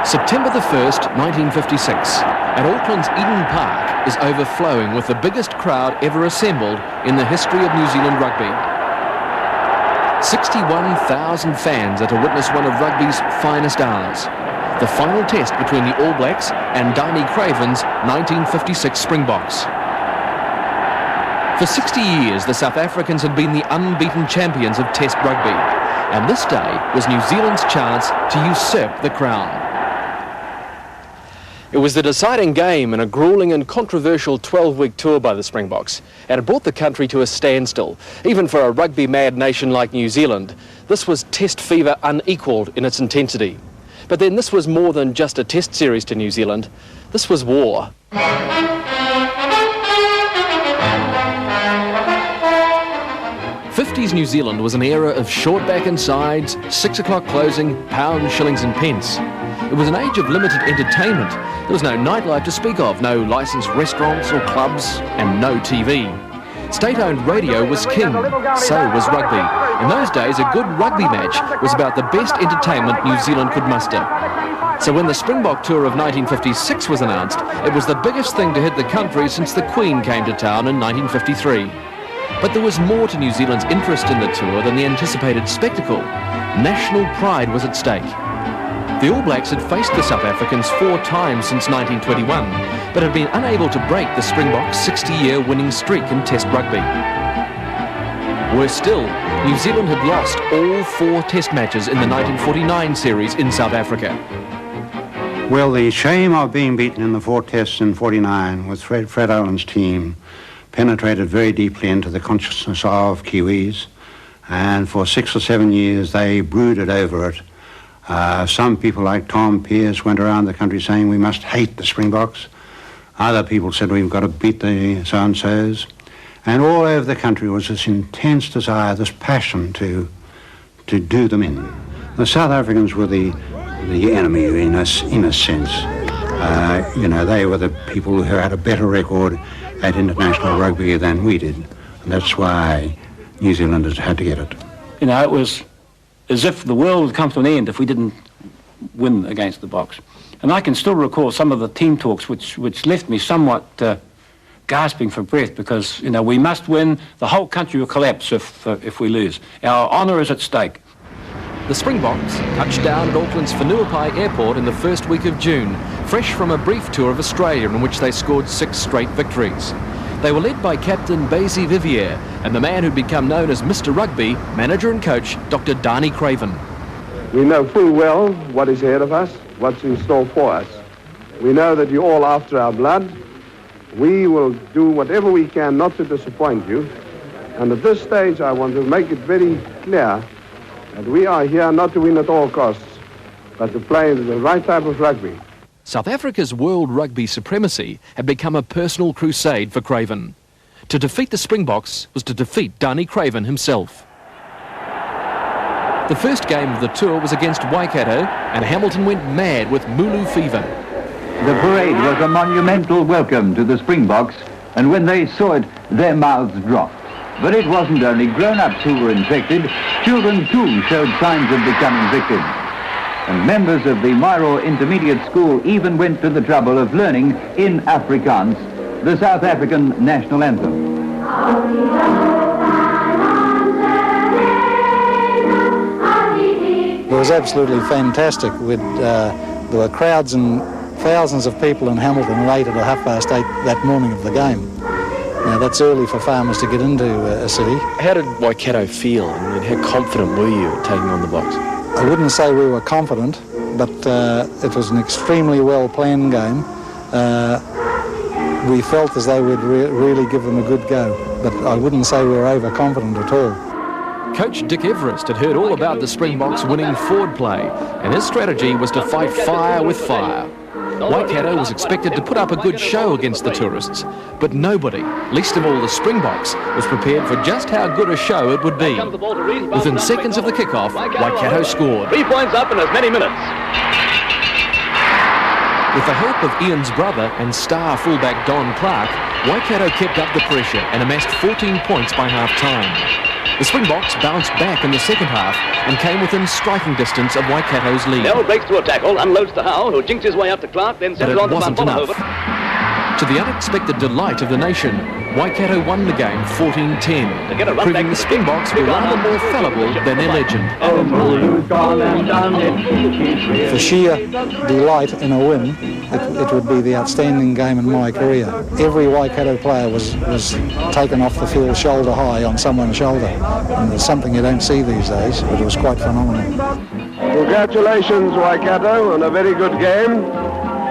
September the 1st, 1956, and Auckland's Eden Park is overflowing with the biggest crowd ever assembled in the history of New Zealand rugby. 61,000 fans are to witness one of rugby's finest hours, the final test between the All Blacks and Danny Craven's 1956 Springboks. For 60 years, the South Africans had been the unbeaten champions of Test rugby, and this day was New Zealand's chance to usurp the crown. It was the deciding game in a gruelling and controversial 12-week tour by the Springboks, and it brought the country to a standstill. Even for a rugby-mad nation like New Zealand, this was Test fever unequalled in its intensity. But then this was more than just a Test series to New Zealand. This was war. 50s New Zealand was an era of short back and sides, 6 o'clock closing, pounds, shillings and pence. It was an age of limited entertainment. There was no nightlife to speak of, no licensed restaurants or clubs, and no TV. State-owned radio was king, so was rugby. In those days, a good rugby match was about the best entertainment New Zealand could muster. So when the Springbok Tour of 1956 was announced, it was the biggest thing to hit the country since the Queen came to town in 1953. But there was more to New Zealand's interest in the tour than the anticipated spectacle. National pride was at stake. The All Blacks had faced the South Africans 4 times since 1921, but had been unable to break the Springboks' 60-year winning streak in Test rugby. Worse still, New Zealand had lost all 4 Test matches in the 1949 series in South Africa. Well, the shame of being beaten in the 4 Tests in 49 with Fred Owen's team penetrated very deeply into the consciousness of Kiwis, and for 6 or 7 years they brooded over it. Some people like Tom Pearce went around the country saying we must hate the Springboks. Other people said we've got to beat the so-and-sos. And all over the country was this intense desire, this passion to do them in. The South Africans were the enemy in a sense. They were the people who had a better record at international rugby than we did. And that's why New Zealanders had to get it. You know, it was as if the world would come to an end if we didn't win against the Boks. And I can still recall some of the team talks which left me somewhat gasping for breath because, you know, we must win. The whole country will collapse if we lose. Our honour is at stake. The Springboks touched down at Auckland's Whenuapai Airport in the first week of June, fresh from a brief tour of Australia in which they scored 6 straight victories. They were led by Captain Basie Vivier and the man who'd become known as Mr. Rugby, manager and coach, Dr. Danny Craven. We know full well what is ahead of us, what's in store for us. We know that you're all after our blood. We will do whatever we can not to disappoint you. And at this stage, I want to make it very clear that we are here not to win at all costs, but to play the right type of rugby. South Africa's world rugby supremacy had become a personal crusade for Craven. To defeat the Springboks was to defeat Danny Craven himself. The first game of the tour was against Waikato, and Hamilton went mad with Mulu fever. The parade was a monumental welcome to the Springboks, and when they saw it, their mouths dropped. But it wasn't only grown-ups who were infected, children too showed signs of becoming victims. And members of the Maori Intermediate School even went to the trouble of learning in Afrikaans the South African national anthem. It was absolutely fantastic. There were crowds and thousands of people in Hamilton late at 8:30 that morning of the game. Now that's early for farmers to get into a city. How did Waikato feel? I mean, how confident were you at taking on the Boks? I wouldn't say we were confident, but it was an extremely well-planned game. We felt as though we'd really give them a good go, but I wouldn't say we were overconfident at all. Coach Dick Everest had heard all about the Springboks winning forward play, and his strategy was to fight fire with fire. Waikato was expected to put up a good show against the tourists, but nobody, least of all the Springboks, was prepared for just how good a show it would be. Within seconds of the kickoff, Waikato scored. 3 points up in as many minutes. With the help of Ian's brother and star fullback Don Clark, Waikato kept up the pressure and amassed 14 points by half-time. The Springboks bounced back in the second half and came within striking distance of Waikato's lead. Nell breaks through a tackle, unloads to Howe, who jinks his way up to Clark, then sends it on to wasn't Van enough. Vollenhoven. To the unexpected delight of the nation, Waikato won the game 14-10, proving the Springboks were rather more fallible than their legend. For sheer delight in a win, it would be the outstanding game in my career. Every Waikato player was taken off the field shoulder high on someone's shoulder, and it's something you don't see these days, but it was quite phenomenal. Congratulations, Waikato, on a very good game.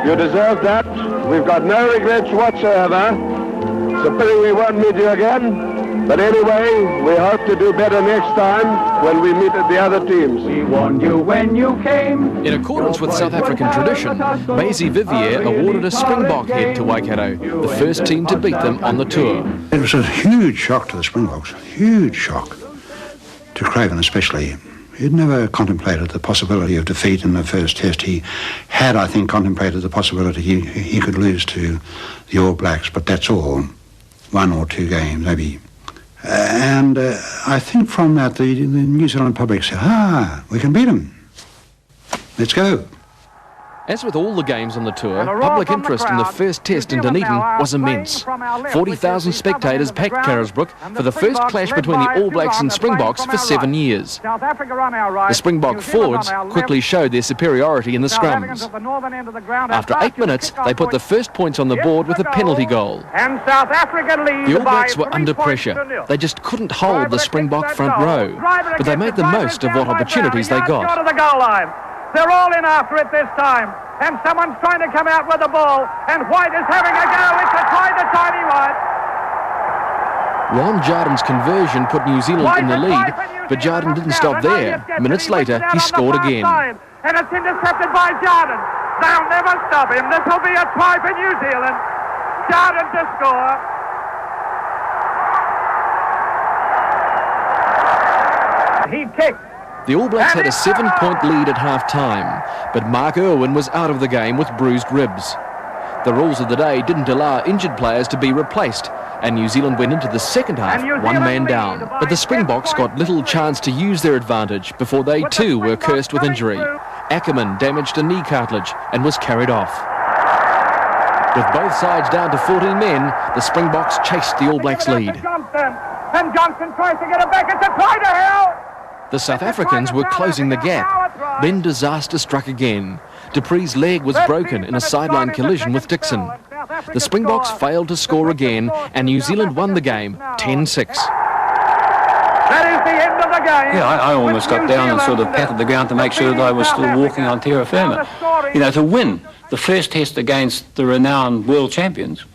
You deserve that. We've got no regrets whatsoever. It's a pity we won't meet you again. But anyway, we hope to do better next time when we meet the other teams. We warned you when you came. In accordance with South African tradition, Maisie Vivier awarded a Springbok head to Waikato, the first team to beat them on the tour. It was a huge shock to the Springboks, huge shock. To Craven especially. He'd never contemplated the possibility of defeat in the first test. He had, I think, contemplated the possibility he could lose to the All Blacks, but that's all. 1 or 2 games, maybe. And I think from that, the New Zealand public said, we can beat them. Let's go. As with all the games on the tour, public interest in the first test in Dunedin was immense. 40,000 spectators packed Carisbrook for the first clash between the All Blacks and Springboks for 7 years. The Springbok forwards quickly showed their superiority in the scrums. After 8 minutes, they put the first points on the board with a penalty goal. The All Blacks were under pressure. They just couldn't hold the Springbok front row, but they made the most of what opportunities they got. They're all in after it this time. And someone's trying to come out with the ball. And White is having a go. It's a try to Tiny White. Ron Jardin's conversion put New Zealand in the lead, but Jardin didn't stop there. Minutes later, he scored again. And it's intercepted by Jardin. They'll never stop him. This will be a try for New Zealand. Jardin to score. He kicked. The All Blacks had a 7-point lead at half-time, but Mark Irwin was out of the game with bruised ribs. The rules of the day didn't allow injured players to be replaced, and New Zealand went into the second half 1 man down. But the Springboks got little chance to use their advantage before they too were cursed with injury. Ackerman damaged a knee cartilage and was carried off. With both sides down to 14 men, the Springboks chased the All Blacks' lead. And Johnson tries to get it back. It's a try to Hill. The South Africans were closing the gap. Then disaster struck again. Dupree's leg was broken in a sideline collision with Dixon. The Springboks failed to score again, and New Zealand won the game 10-6. That is the end of the game. Yeah, I almost got down and sort of patted the ground to make sure that I was still walking on terra firma. You know, to win the first test against the renowned world champions,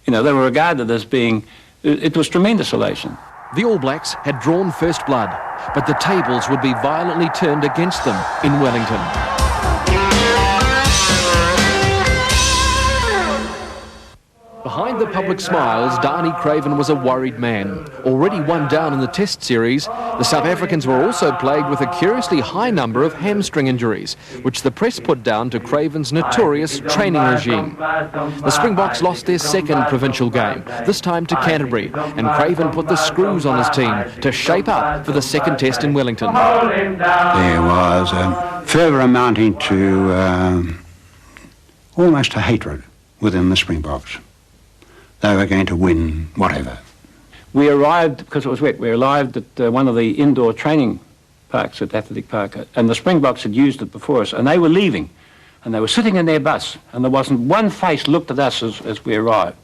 you know, they were regarded as being, it was tremendous elation. The All Blacks had drawn first blood, but the tables would be violently turned against them in Wellington. Behind the public smiles, Darnie Craven was a worried man. Already 1 down in the Test series, the South Africans were also plagued with a curiously high number of hamstring injuries, which the press put down to Craven's notorious training regime. The Springboks lost their second provincial game, this time to Canterbury, and Craven put the screws on his team to shape up for the second Test in Wellington. There was a fervour amounting to almost a hatred within the Springboks. They were going to win whatever. We arrived, because it was wet, we arrived at one of the indoor training parks at Athletic Park, and the Springboks had used it before us, and they were leaving, and they were sitting in their bus, and there wasn't one face looked at us as we arrived.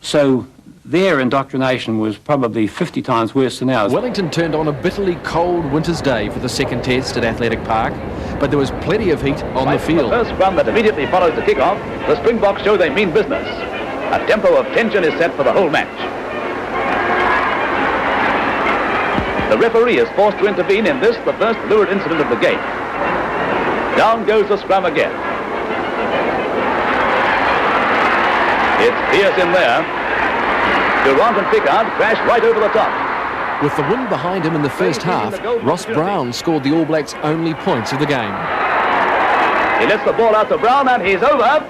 So their indoctrination was probably 50 times worse than ours. Wellington turned on a bitterly cold winter's day for the second Test at Athletic Park, but there was plenty of heat on the field. The first scrum that immediately follows the kick-off, the Springboks show they mean business. A tempo of tension is set for the whole match. The referee is forced to intervene in this, the first lurid incident of the game. Down goes the scrum again. It's fierce in there. Durant and Pickard crash right over the top. With the wind behind him in the first half, Ross Brown scored the All Blacks' only points of the game. He lets the ball out to Brown and he's over.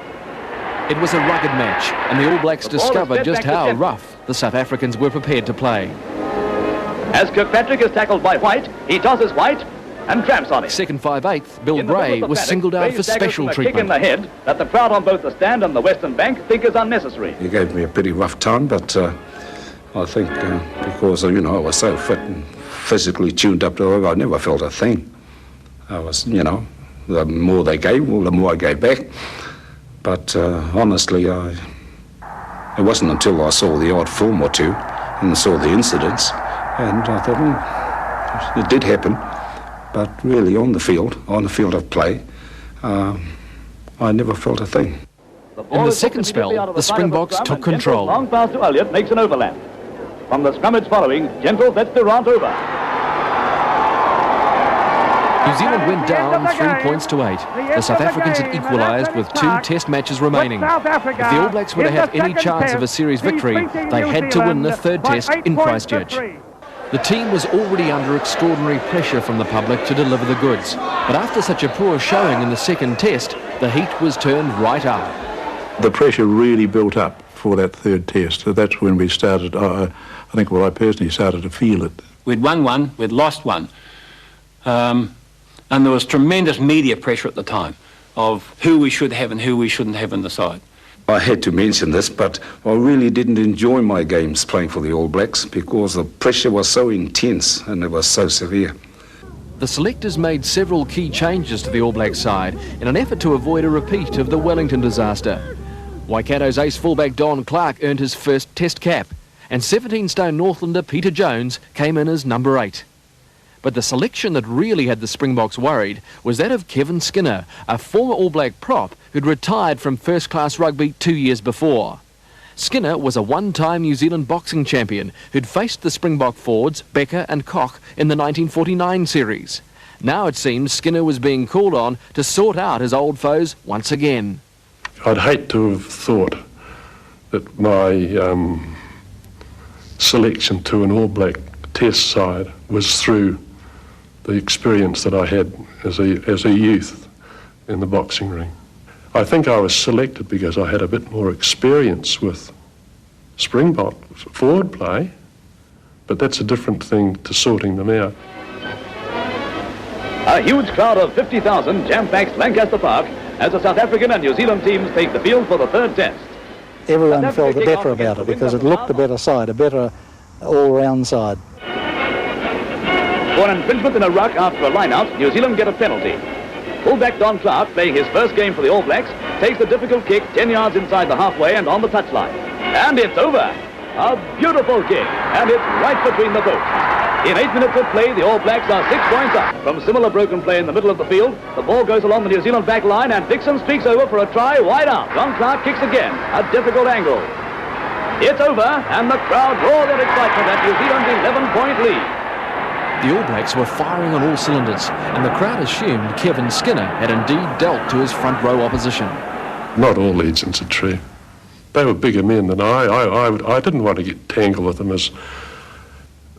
It was a rugged match, and the All Blacks discovered just how rough the South Africans were prepared to play. As Kirkpatrick is tackled by White, he tosses White and tramps on it. Second 5/8, Bill Gray was singled out for special a kick in treatment. the head that the crowd on both the stand and the Western Bank think is unnecessary. He gave me a pretty rough time, but I think because, you know, I was so fit and physically tuned up to it, I never felt a thing. I was, you know, the more they gave, well, the more I gave back. But honestly, it wasn't until I saw the odd film or two and saw the incidents, and I thought, it did happen. But really, on the field of play, I never felt a thing. In the second spell, the Springboks took control. Long pass to Elliott makes an overlap. From the scrummage following, Gentle lets Durant over. New Zealand went down 3 points to 8. The South Africans had equalised with 2 test matches remaining. If the All Blacks were to have any chance of a series victory, they had to win the third test in Christchurch. The team was already under extraordinary pressure from the public to deliver the goods. But after such a poor showing in the second test, the heat was turned right up. The pressure really built up for that third test. So that's when we started, I think, well, I personally started to feel it. We'd won one, we'd lost one. And there was tremendous media pressure at the time of who we should have and who we shouldn't have in the side. I had to mention this, but I really didn't enjoy my games playing for the All Blacks because the pressure was so intense and it was so severe. The selectors made several key changes to the All Black side in an effort to avoid a repeat of the Wellington disaster. Waikato's ace fullback Don Clark earned his first test cap, and 17-stone Northlander Peter Jones came in as number 8. But the selection that really had the Springboks worried was that of Kevin Skinner, a former All Black prop who'd retired from first-class rugby 2 years before. Skinner was a one-time New Zealand boxing champion who'd faced the Springbok forwards Becker and Koch in the 1949 series. Now it seems Skinner was being called on to sort out his old foes once again. I'd hate to have thought that my selection to an All Black test side was through the experience that I had as a youth in the boxing ring. I think I was selected because I had a bit more experience with Springbok forward play, but that's a different thing to sorting them out. A huge crowd of 50,000 jam-packs Lancaster Park as the South African and New Zealand teams take the field for the third test. Everyone felt better about it because it looked a better side, a better all-round side. For an infringement in a ruck after a line-out, New Zealand get a penalty. Fullback Don Clark, playing his first game for the All Blacks, takes a difficult kick 10 yards inside the halfway and on the touchline. And it's over. A beautiful kick, and it's right between the boats. In 8 minutes of play, the All Blacks are 6 points up. From similar broken play in the middle of the field, the ball goes along the New Zealand back line, and Dixon streaks over for a try wide out. Don Clark kicks again, a difficult angle. It's over, and the crowd roar their excitement at New Zealand's 11-point lead. The All Blacks were firing on all cylinders, and the crowd assumed Kevin Skinner had indeed dealt to his front row opposition. Not all legends are true. They were bigger men than I didn't want to get tangled with them. As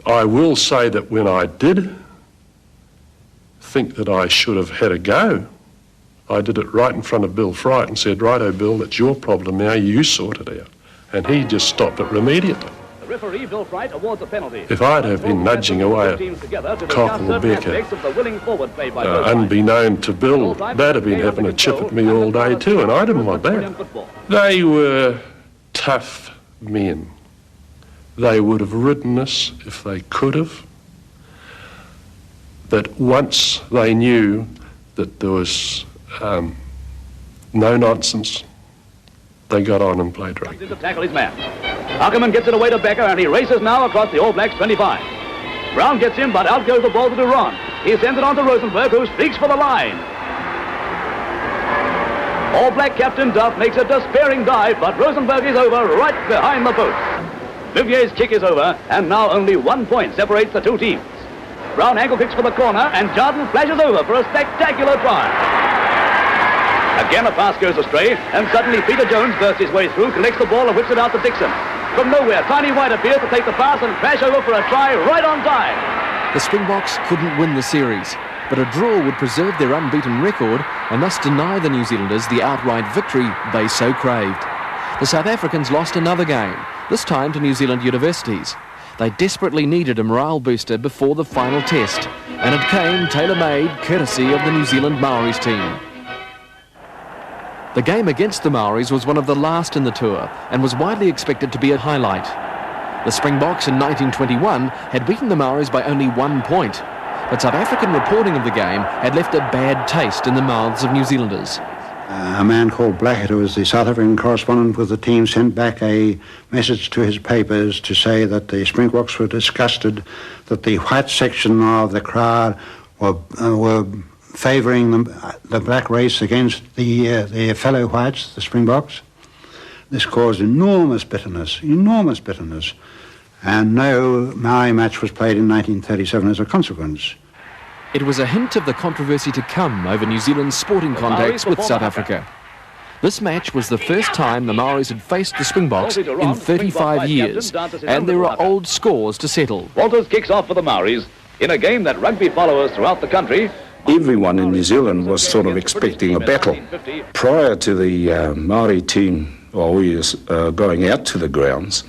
I will say that when I did think that I should have had a go, I did it right in front of Bill Fright and said, "Righto, Bill, that's your problem now, you sort it out." And he just stopped it immediately. The referee, Bill Fright, awards a penalty. If I'd have been nudging away at Koch or Becker, unbeknown to Bill, they'd have been having a chip at me all day too, and I didn't want that. They were tough men. They would have ridden us if they could have. That once they knew that there was no nonsense, they got on and played rugby. To tackle his man. Ackerman gets it away to Becker, and he races now across the All Blacks 25. Brown gets him, but out goes the ball to Durant. He sends it on to Rosenberg, who streaks for the line. All Black captain Duff makes a despairing dive, but Rosenberg is over right behind the post. Vivier's kick is over, and now only 1 point separates the two teams. Brown ankle kicks for the corner, and Jardine flashes over for a spectacular try. Again a pass goes astray, and suddenly Peter Jones bursts his way through, collects the ball and whips it out to Dixon. From nowhere, Tiny White appears to take the pass and crash over for a try right on time. The Springboks couldn't win the series, but a draw would preserve their unbeaten record and thus deny the New Zealanders the outright victory they so craved. The South Africans lost another game, this time to New Zealand universities. They desperately needed a morale booster before the final test, and it came tailor-made courtesy of the New Zealand Maoris team. The game against the Maoris was one of the last in the tour and was widely expected to be a highlight. The Springboks in 1921 had beaten the Maoris by only 1 point, but South African reporting of the game had left a bad taste in the mouths of New Zealanders. A man called Blackett, who was the South African correspondent with the team, sent back a message to his papers to say that the Springboks were disgusted that the white section of the crowd were favouring the black race against their fellow whites, the Springboks. This caused enormous bitterness, and no Maori match was played in 1937 as a consequence. It was a hint of the controversy to come over New Zealand's sporting contacts with South Africa. This match was the first time the Maoris had faced the Springboks in 35 years, and there were old scores to settle. Walters kicks off for the Maoris in a game that rugby followers throughout the country. Everyone in New Zealand was sort of expecting a battle. Prior to the Maori team, while we were going out to the grounds,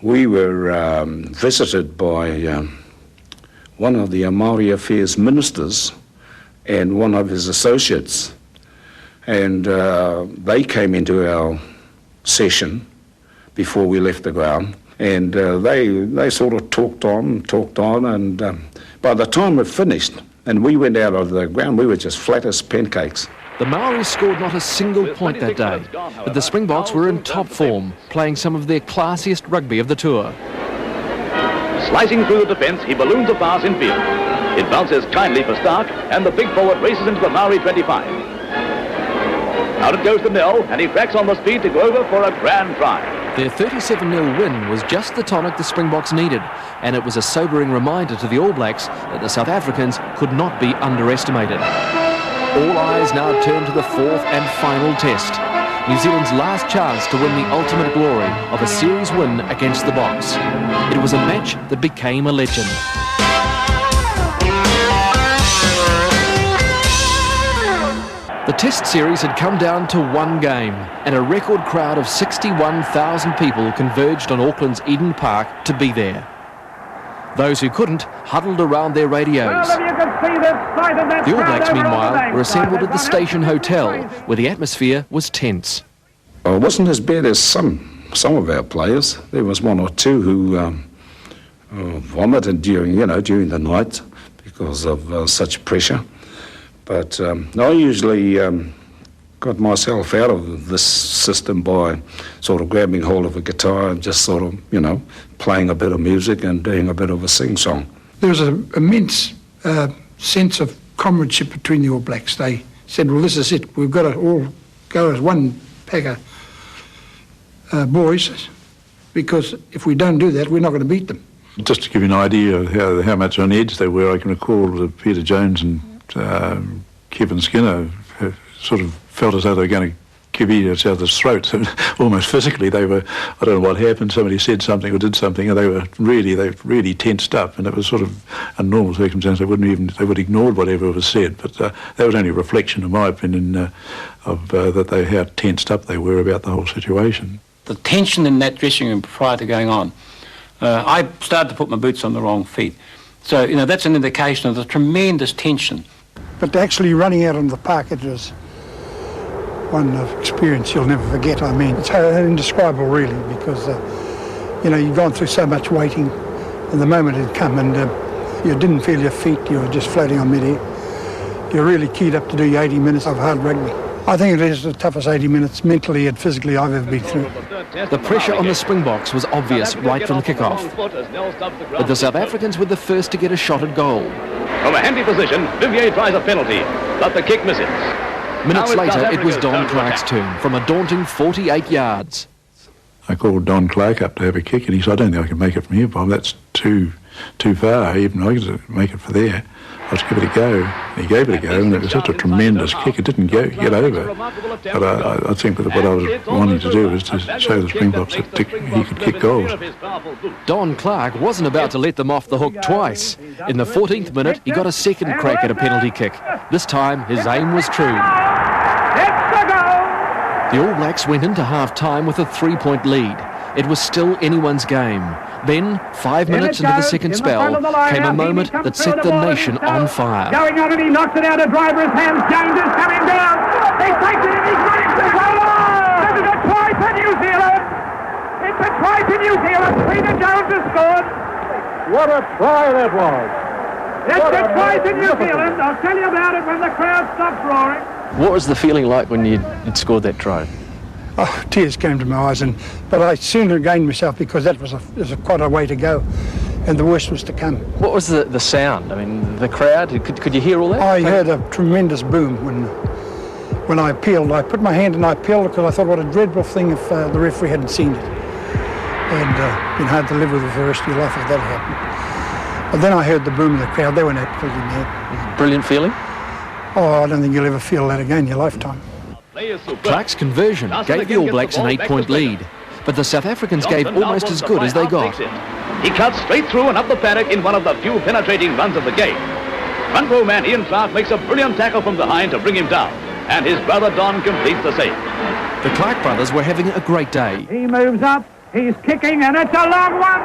we were visited by one of the Maori Affairs ministers and one of his associates. And they came into our session before we left the ground. And they sort of talked on, and by the time we finished, and we went out of the ground, we were just flat as pancakes. The Maoris scored not a single point that day, but the Springboks were in top form, playing some of their classiest rugby of the tour. Slicing through the defence, he balloons a pass in field. It bounces kindly for Stark, and the big forward races into the Maori 25. Out it goes to Nell, and he cracks on the speed to go over for a grand try. Their 37-0 win was just the tonic the Springboks needed, and it was a sobering reminder to the All Blacks that the South Africans could not be underestimated. All eyes now turn to the fourth and final test, New Zealand's last chance to win the ultimate glory of a series win against the Boks. It was a match that became a legend. The Test series had come down to one game, and a record crowd of 61,000 people converged on Auckland's Eden Park to be there. Those who couldn't huddled around their radios. The All Blacks, meanwhile, were assembled at the Station Hotel, where the atmosphere was tense. It wasn't as bad as some of our players. There was one or two who vomited during the night because of such pressure. But I usually got myself out of this system by sort of grabbing hold of a guitar and just sort of, playing a bit of music and doing a bit of a sing-song. There was an immense sense of comradeship between the All Blacks. They said, well, this is it. We've got to all go as one pack of boys, because if we don't do that, we're not going to beat them. Just to give you an idea of how much on edge they were, I can recall that Peter Jones and Kevin Skinner sort of felt as though they were going to give each other's throats, and almost physically they were. I don't know what happened. Somebody said something or did something, and they really tensed up. And it was sort of a normal circumstance. They would have ignored whatever was said. But that was only a reflection, in my opinion, of how tensed up they were about the whole situation. The tension in that dressing room prior to going on, I started to put my boots on the wrong feet. So that's an indication of the tremendous tension. But actually running out on the park, it was one experience you'll never forget. I mean, it's indescribable, really, because, you've gone through so much waiting, and the moment had come, and you didn't feel your feet, you were just floating on mid-air. You're really keyed up to do your 80 minutes of hard rugby. I think it is the toughest 80 minutes mentally and physically I've ever been through. The pressure on the Springboks was obvious right from the kick-off. But the South Africans were the first to get a shot at goal. From a handy position, Vivier tries a penalty, but the kick misses. Minutes later, it was Don Clark's turn from a daunting 48 yards. I called Don Clark up to have a kick, and he said, I don't think I can make it from here, Bob. That's too far. Even I could make it for there. Let's give it a go. And he gave it a go, and it was such a tremendous kick. It didn't get over. But I think that what I was wanting to do was to show the Springboks that he could kick goals. Don Clark wasn't about to let them off the hook twice. In the 14th minute, he got a second crack at a penalty kick. This time, his aim was true. The All Blacks went into half-time with a 3-point lead. It was still anyone's game. Then, 5 minutes into the second spell, came a moment that set the nation on fire. Going on and he knocks it out of driver's hands. Jones is coming down. He takes it and he's running to goal. This is a try for New Zealand. It's a try for New Zealand. Peter Jones has scored. What a try that was. It's a try for New Zealand. I'll tell you about it when the crowd stops roaring. What was the feeling like when you'd scored that try? Oh, tears came to my eyes, but I soon regained myself because that was quite a way to go, and the worst was to come. What was the sound? I mean, the crowd, could you hear all that? I heard a tremendous boom when I appealed. I put my hand and I appealed because I thought what a dreadful thing if the referee hadn't seen it. And been hard to live with for the rest of your life if that happened. But then I heard the boom of the crowd. They went absolutely mad. Brilliant feeling? Oh, I don't think you'll ever feel that again in your lifetime. Clark's conversion gave the All Blacks an 8-point lead, but the South Africans gave almost as good as they got. He cuts straight through and up the paddock in one of the few penetrating runs of the game. Front row man Ian Clark makes a brilliant tackle from behind to bring him down, and his brother Don completes the save. The Clark brothers were having a great day. He moves up. He's kicking, and it's a long one.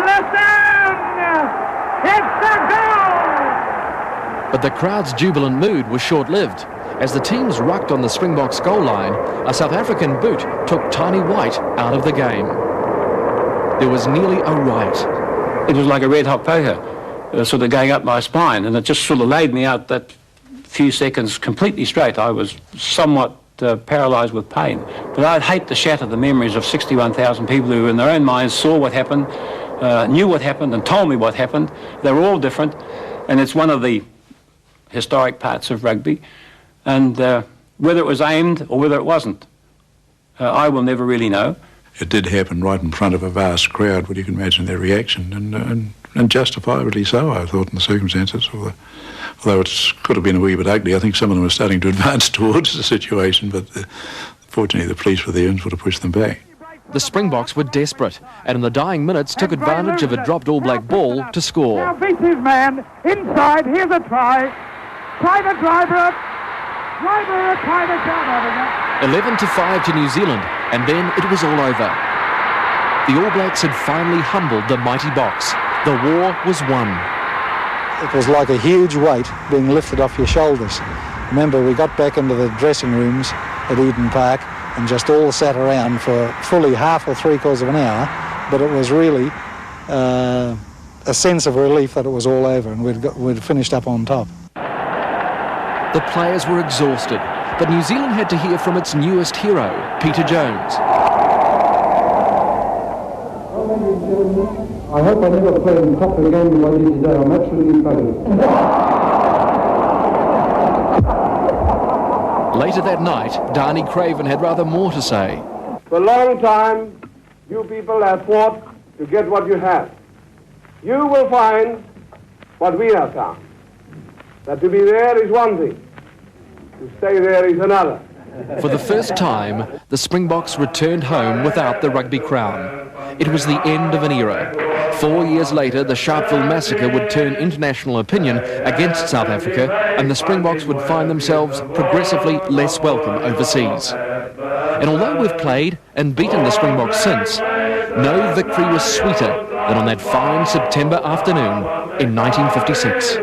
Listen! It's the goal! But the crowd's jubilant mood was short-lived. As the teams rucked on the Springboks goal line, a South African boot took Tiny White out of the game. There was nearly a riot. It was like a red-hot poker, sort of going up my spine, and it just sort of laid me out that few seconds completely straight. I was somewhat paralysed with pain. But I'd hate to shatter the memories of 61,000 people who in their own minds saw what happened, knew what happened and told me what happened. They were all different, and it's one of the historic parts of rugby. And whether it was aimed or whether it wasn't, I will never really know. It did happen right in front of a vast crowd, but you can imagine their reaction, and justifiably so, I thought, in the circumstances. Although it could have been a wee bit ugly, I think some of them were starting to advance towards the situation, but fortunately the police were there and sort of pushed them back. The Springboks were desperate, and in the dying minutes took advantage of a dropped All Black ball to score. Now beats his man inside. Here's a try. Try the driver. Driver try the shot. 11-5 to New Zealand, and then it was all over. The All Blacks had finally humbled the mighty Boks. The war was won. It was like a huge weight being lifted off your shoulders. Remember, we got back into the dressing rooms at Eden Park and just all sat around for fully half or 3/4 of an hour, but it was really a sense of relief that it was all over and we'd finished up on top. The players were exhausted, but New Zealand had to hear from its newest hero, Peter Jones. I hope I never play in top again the way you today. I'm absolutely bugging. Later that night, Darnie Craven had rather more to say. For a long time, you people have fought to get what you have. You will find what we have found. That to be there is one thing, to stay there is another. For the first time, the Springboks returned home without the rugby crown. It was the end of an era. 4 years later, the Sharpeville massacre would turn international opinion against South Africa, and the Springboks would find themselves progressively less welcome overseas. And although we've played and beaten the Springboks since, no victory was sweeter than on that fine September afternoon in 1956.